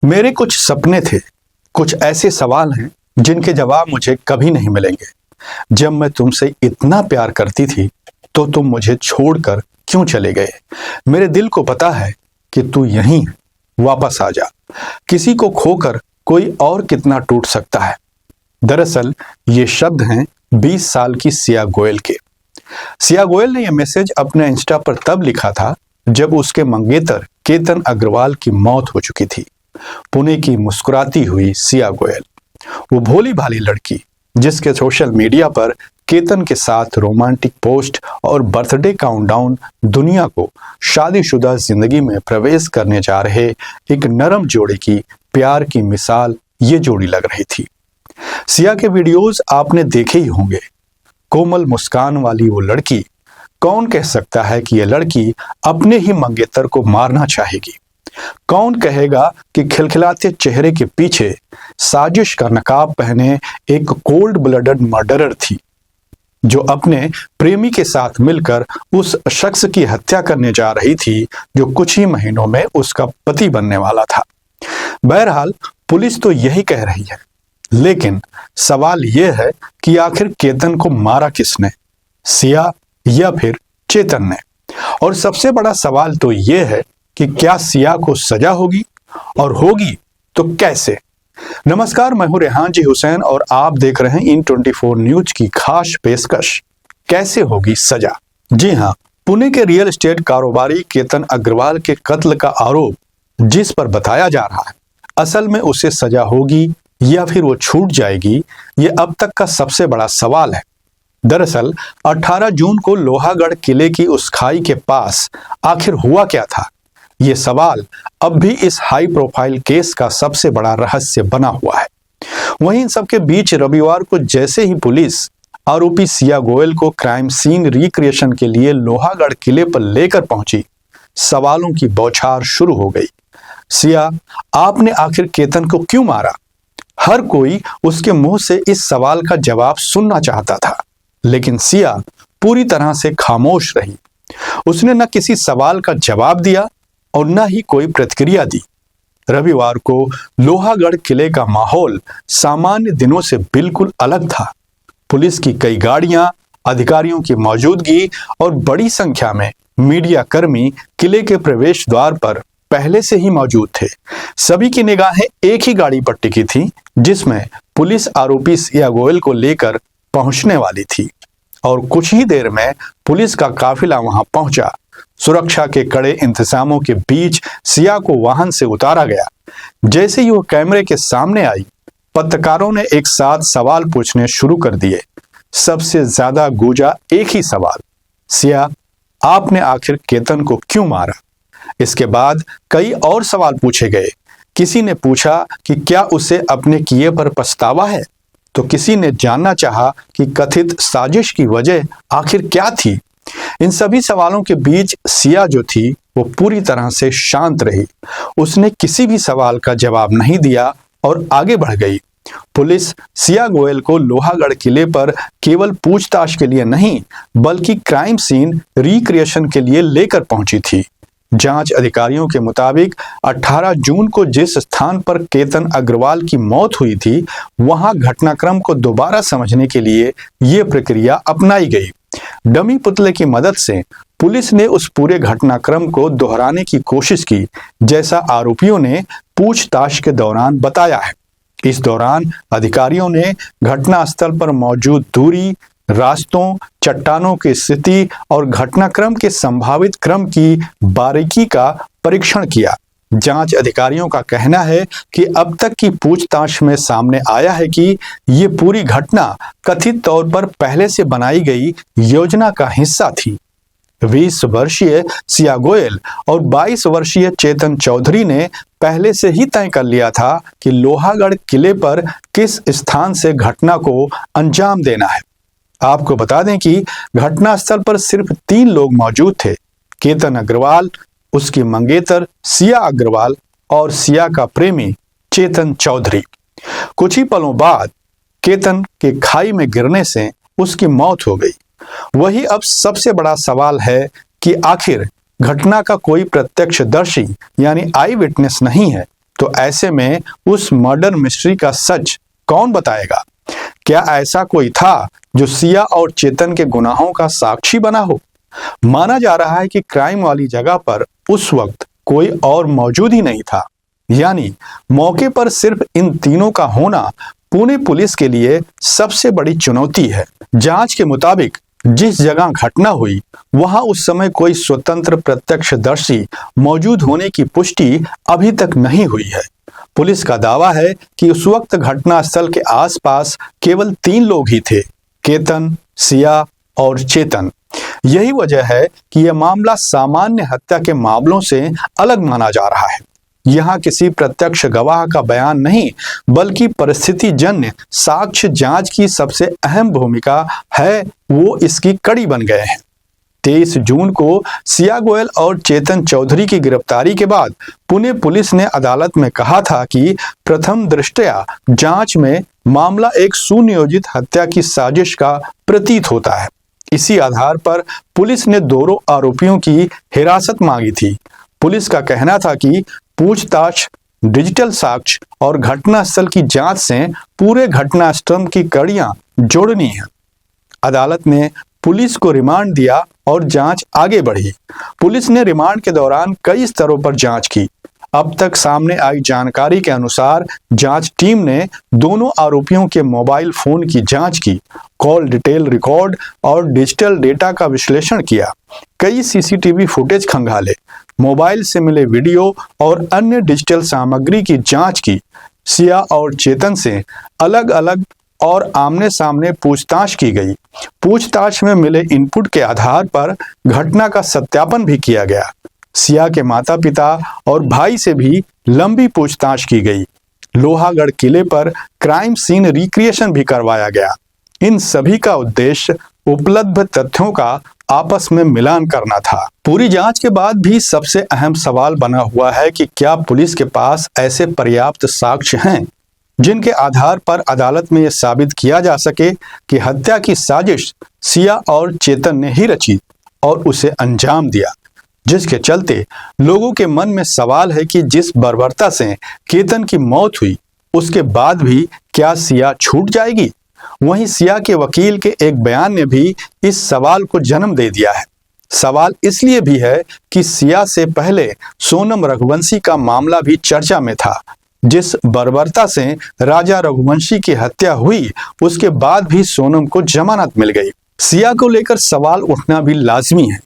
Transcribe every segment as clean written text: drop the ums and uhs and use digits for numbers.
मेरे कुछ सपने थे, कुछ ऐसे सवाल हैं जिनके जवाब मुझे कभी नहीं मिलेंगे। जब मैं तुमसे इतना प्यार करती थी तो तुम मुझे छोड़कर क्यों चले गए? मेरे दिल को पता है कि तू यहीं है, वापस आ जा। किसी को खोकर कोई और कितना टूट सकता है। दरअसल ये शब्द हैं 20 साल की सिया गोयल के। सिया गोयल ने यह मैसेज अपने इंस्टा पर तब लिखा था जब उसके मंगेतर केतन अग्रवाल की मौत हो चुकी थी। पुणे की मुस्कुराती हुई सिया गोयल, वो भोली भाली लड़की जिसके सोशल मीडिया पर केतन के साथ रोमांटिक पोस्ट और बर्थडे काउंटडाउन दुनिया को शादीशुदा जिंदगी में प्रवेश करने जा रहे एक नरम जोड़े की प्यार की मिसाल ये जोड़ी लग रही थी। सिया के वीडियोस आपने देखे ही होंगे। कोमल मुस्कान वाली वो लड़की, कौन कह सकता है कि यह लड़की अपने ही मंगेतर को मारना चाहेगी? कौन कहेगा कि खिलखिलाते चेहरे के पीछे साजिश का नकाब पहने एक कोल्ड ब्लडेड मर्डरर थी जो अपने प्रेमी के साथ मिलकर उस शख्स की हत्या करने जा रही थी जो कुछ ही महीनों में उसका पति बनने वाला था। बहरहाल पुलिस तो यही कह रही है, लेकिन सवाल यह है कि आखिर केतन को मारा किसने, सिया या फिर चेतन ने? और सबसे बड़ा सवाल तो यह है कि क्या सिया को सजा होगी, और होगी तो कैसे? नमस्कार, मैं हूं रेहान जी हुसैन और आप देख रहे हैं इन 24 न्यूज की खास पेशकश, कैसे होगी सजा। जी हां, पुणे के रियल एस्टेट कारोबारी केतन अग्रवाल के कत्ल का आरोप जिस पर बताया जा रहा है, असल में उसे सजा होगी या फिर वो छूट जाएगी, ये अब तक का सबसे बड़ा सवाल है। दरअसल 18 जून को लोहागढ़ किले की उस खाई के पास आखिर हुआ क्या था, ये सवाल अब भी इस हाई प्रोफाइल केस का सबसे बड़ा रहस्य बना हुआ है। वहीं इन सबके बीच रविवार को जैसे ही पुलिस आरोपी सिया गोयल को क्राइम सीन रिक्रिएशन के लिए लोहागढ़ किले पर लेकर पहुंची, सवालों की बौछार शुरू हो गई। सिया, आपने आखिर केतन को क्यों मारा? हर कोई उसके मुंह से इस सवाल का जवाब सुनना चाहता था, लेकिन सिया पूरी तरह से खामोश रही। उसने न किसी सवाल का जवाब दिया और न ही कोई प्रतिक्रिया दी। रविवार को लोहागढ़ किले का माहौल सामान्य दिनों से बिल्कुल अलग था। पुलिस की कई गाड़ियां, अधिकारियों की मौजूदगी और बड़ी संख्या में मीडिया कर्मी किले के प्रवेश द्वार पर पहले से ही मौजूद थे। सभी की निगाहें एक ही गाड़ी पर टिकी थी जिसमें पुलिस आरोपी सिया गोयल को लेकर पहुंचने वाली थी, और कुछ ही देर में पुलिस का काफिला वहां पहुंचा। सुरक्षा के कड़े इंतजामों के बीच सिया को वाहन से उतारा गया। जैसे ही वो कैमरे के सामने आई, पत्रकारों ने एक साथ सवाल पूछने शुरू कर दिए। सबसे ज्यादा गूंजा एक ही सवाल, सिया, आपने आखिर केतन को क्यों मारा? इसके बाद कई और सवाल पूछे गए। किसी ने पूछा कि क्या उसे अपने किए पर पछतावा है, तो किसी ने जानना चाहा कि कथित साजिश की वजह आखिर क्या थी। इन सभी सवालों के बीच सिया जो थी वो पूरी तरह से शांत रही। उसने किसी भी सवाल का जवाब नहीं दिया और आगे बढ़ गई। पुलिस सिया गोयल को लोहागढ़ किले पर केवल पूछताछ के लिए नहीं, बल्कि क्राइम सीन रिक्रिएशन के लिए लेकर पहुंची थी। जांच अधिकारियों के मुताबिक 18 जून को जिस स्थान पर केतन अग्रवाल की मौत हुई थी, वहां घटनाक्रम को दोबारा समझने के लिए यह प्रक्रिया अपनाई गई। डमी पुतले की मदद से पुलिस ने उस पूरे घटनाक्रम को दोहराने की कोशिश की, जैसा आरोपियों ने पूछताछ के दौरान बताया है। इस दौरान अधिकारियों ने घटनास्थल पर मौजूद दूरी, रास्तों, चट्टानों की स्थिति और घटनाक्रम के संभावित क्रम की बारीकी का परीक्षण किया। जांच अधिकारियों का कहना है कि अब तक की पूछताछ में सामने आया है कि ये पूरी घटना कथित तौर पर पहले से बनाई गई योजना का हिस्सा थी। 20 वर्षीय सिया गोयल और 22 वर्षीय चेतन चौधरी ने पहले से ही तय कर लिया था कि लोहागढ़ किले पर किस स्थान से घटना को अंजाम देना है। आपको बता दें कि घटनास्थल पर सिर्फ 3 लोग मौजूद थे, केतन अग्रवाल, उसकी मंगेतर सिया अग्रवाल और सिया का प्रेमी चेतन चौधरी। कुछ ही पलों बाद केतन के खाई में गिरने से उसकी मौत हो गई। वही अब सबसे बड़ा सवाल है कि आखिर घटना का कोई प्रत्यक्षदर्शी यानी आई विटनेस नहीं है, तो ऐसे में उस मर्डर मिस्ट्री का सच कौन बताएगा? क्या ऐसा कोई था जो सिया और चेतन के गुनाहों का साक्षी बना हो? माना जा रहा है कि क्राइम वाली जगह पर उस वक्त कोई और मौजूद ही नहीं था। यानी मौके पर सिर्फ इन तीनों का होना पुणे पुलिस के लिए सबसे बड़ी चुनौती है। जांच के मुताबिक जिस जगह घटना हुई वहां उस समय कोई स्वतंत्र प्रत्यक्षदर्शी मौजूद होने की पुष्टि अभी तक नहीं हुई है। पुलिस का दावा है कि उस वक्त घटनास्थल के आसपास केवल 3 लोग ही थे, केतन, सिया और चेतन। यही वजह है कि यह मामला सामान्य हत्या के मामलों से अलग माना जा रहा है। यहाँ किसी प्रत्यक्ष गवाह का बयान नहीं बल्कि परिस्थिति जन्य साक्ष्य जांच की सबसे अहम भूमिका है, वो इसकी कड़ी बन गए हैं। 23 जून को सिया गोयल और चेतन चौधरी की गिरफ्तारी के बाद पुणे पुलिस ने अदालत में कहा था कि प्रथम दृष्टया जांच में मामला एक सुनियोजित हत्या की साजिश का प्रतीत होता है। इसी आधार पर पुलिस ने दोनों आरोपियों की हिरासत मांगी थी। पुलिस का कहना था कि पूछताछ, डिजिटल साक्ष्य और घटनास्थल की जांच से पूरे घटनास्थल की कड़ियां जोड़नी है। अदालत ने पुलिस को रिमांड दिया और जांच आगे बढ़ी। पुलिस ने रिमांड के दौरान कई स्तरों पर जांच की। अब तक सामने आई जानकारी के अनुसार जांच टीम ने दोनों आरोपियों के मोबाइल फोन की जांच की, कॉल डिटेल रिकॉर्ड और डिजिटल डेटा का विश्लेषण किया, कई सीसीटीवी फुटेज खंगाले, मोबाइल से मिले वीडियो और अन्य डिजिटल सामग्री की जांच की। सिया और चेतन से अलग अलग और आमने सामने पूछताछ की गई। पूछताछ में मिले इनपुट के आधार पर घटना का सत्यापन भी किया गया। सिया के माता पिता और भाई से भी लंबी पूछताछ की गई। लोहागढ़ किले पर क्राइम सीन रिक्रिएशन भी करवाया गया। इन सभी का उद्देश्य उपलब्ध तथ्यों का आपस में मिलान करना था। पूरी जांच के बाद भी सबसे अहम सवाल बना हुआ है कि क्या पुलिस के पास ऐसे पर्याप्त साक्ष्य हैं जिनके आधार पर अदालत में यह साबित किया जा सके कि हत्या की साजिश सिया और चेतन ने ही रची और उसे अंजाम दिया, जिसके चलते लोगों के मन में सवाल है कि जिस बर्बरता से केतन की मौत हुई उसके बाद भी क्या सिया छूट जाएगी? वहीं सिया के वकील के एक बयान ने भी इस सवाल को जन्म दे दिया है। सवाल इसलिए भी है कि सिया से पहले सोनम रघुवंशी का मामला भी चर्चा में था। जिस बर्बरता से राजा रघुवंशी की हत्या हुई उसके बाद भी सोनम को जमानत मिल गई। सिया को लेकर सवाल उठना भी लाजमी है।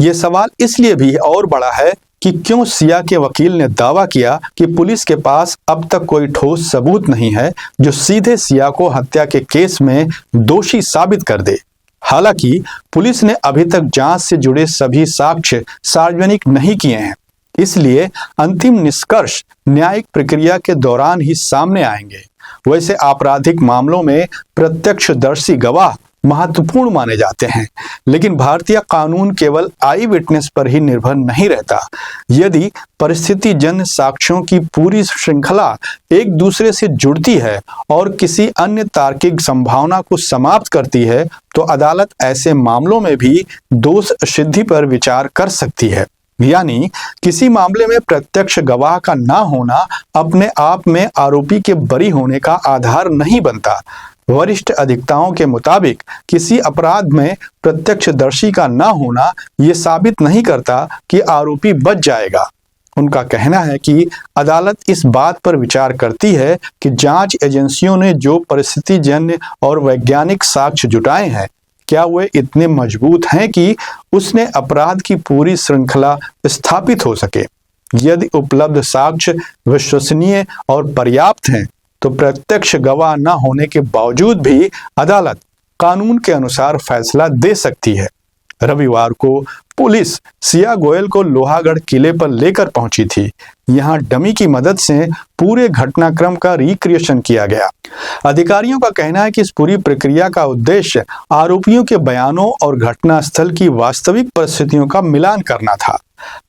यह सवाल इसलिए भी और बड़ा है कि क्यों सिया के वकील ने दावा किया कि पुलिस के पास अब तक कोई ठोस सबूत नहीं है जो सीधे सिया को हत्या के केस में दोषी साबित कर दे। हालांकि पुलिस ने अभी तक जांच से जुड़े सभी साक्ष्य सार्वजनिक नहीं किए हैं, इसलिए अंतिम निष्कर्ष न्यायिक प्रक्रिया के दौरान ही सामने आएंगे। वैसे आपराधिक मामलों में प्रत्यक्षदर्शी गवाह महत्वपूर्ण माने जाते हैं, लेकिन भारतीय कानून केवल आई विटनेस पर ही निर्भर नहीं रहता। यदि परिस्थितिजन्य साक्ष्यों की पूरी श्रृंखला एक दूसरे से जुड़ती है और किसी अन्य तार्किक संभावना को समाप्त करती है तो अदालत ऐसे मामलों में भी दोष सिद्धि पर विचार कर सकती है। यानी किसी मामले में प्रत्यक्ष गवाह का ना होना अपने आप में आरोपी के बरी होने का आधार नहीं बनता। वरिष्ठ अधिवक्ताओं के मुताबिक किसी अपराध में प्रत्यक्षदर्शी का ना होना ये साबित नहीं करता कि आरोपी बच जाएगा। उनका कहना है कि अदालत इस बात पर विचार करती है कि जांच एजेंसियों ने जो परिस्थितिजन्य और वैज्ञानिक साक्ष्य जुटाए हैं, क्या वे इतने मजबूत हैं कि उसने अपराध की पूरी श्रृंखला स्थापित हो सके। यदि उपलब्ध साक्ष्य विश्वसनीय और पर्याप्त हैं तो प्रत्यक्ष गवाह न होने के बावजूद भी अदालत कानून के अनुसार फैसला दे सकती है। रविवार को पुलिस सिया गोयल को लोहागढ़ किले पर लेकर पहुंची थी। यहां डमी की मदद से पूरे घटनाक्रम का रिक्रिएशन किया गया। अधिकारियों का कहना है कि इस पूरी प्रक्रिया का उद्देश्य आरोपियों के बयानों और घटनास्थल की वास्तविक परिस्थितियों का मिलान करना था।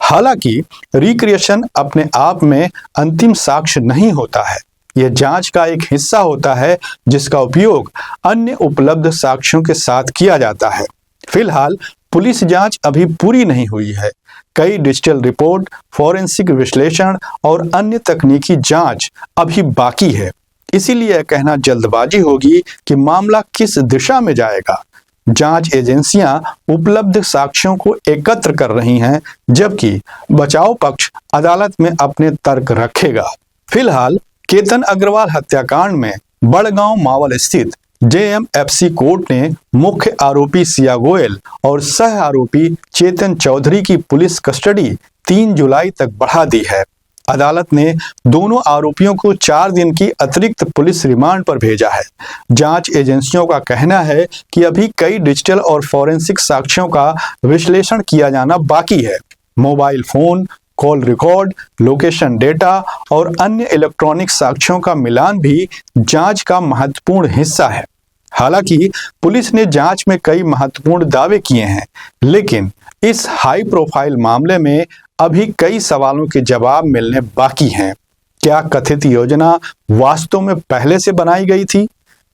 हालांकि रिक्रिएशन अपने आप में अंतिम साक्ष्य नहीं होता है, यह जांच का एक हिस्सा होता है जिसका उपयोग अन्य उपलब्ध साक्ष्यों के साथ किया जाता है। फिलहाल पुलिस जांच अभी पूरी नहीं हुई है। कई डिजिटल रिपोर्ट, फॉरेंसिक विश्लेषण और अन्य तकनीकी जांच अभी बाकी है। इसीलिए यह कहना जल्दबाजी होगी कि मामला किस दिशा में जाएगा। जांच एजेंसियां उपलब्ध साक्ष्यों को एकत्र कर रही हैं, जबकि बचाव पक्ष अदालत में अपने तर्क रखेगा। फिलहाल केतन अग्रवाल हत्याकांड में बड़गांव मावल स्थित JMFC कोर्ट ने मुख्य आरोपी सिया गोयल और सह आरोपी चेतन चौधरी की पुलिस कस्टडी 3 जुलाई तक बढ़ा दी है। अदालत ने दोनों आरोपियों को 4 दिन की अतिरिक्त पुलिस रिमांड पर भेजा है। जांच एजेंसियों का कहना है कि अभी कई डिजिटल और फॉरेंसिक साक्ष्यों का विश्लेषण किया जाना बाकी है। Mobile phone, call record, location data और अन्य इलेक्ट्रॉनिक साक्ष्यों का मिलान भी जांच का महत्वपूर्ण हिस्सा है। हालांकि पुलिस ने जांच में कई महत्वपूर्ण दावे किए हैं, लेकिन इस हाई प्रोफाइल मामले में अभी कई सवालों के जवाब मिलने बाकी हैं। क्या कथित योजना वास्तव में पहले से बनाई गई थी?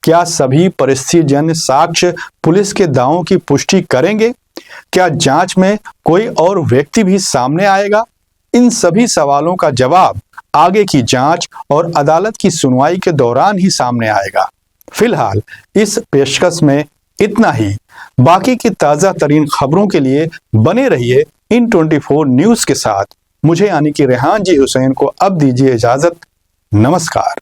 क्या सभी परिस्थितिजन्य साक्ष्य पुलिस के दावों की पुष्टि करेंगे? क्या जांच में कोई और व्यक्ति भी सामने आएगा? इन सभी सवालों का जवाब आगे की जांच और अदालत की सुनवाई के दौरान ही सामने आएगा। फिलहाल इस पेशकश में इतना ही। बाकी की ताजा तरीन खबरों के लिए बने रहिए इन 24 न्यूज के साथ। मुझे यानी कि रेहान जी हुसैन को अब दीजिए इजाजत। नमस्कार।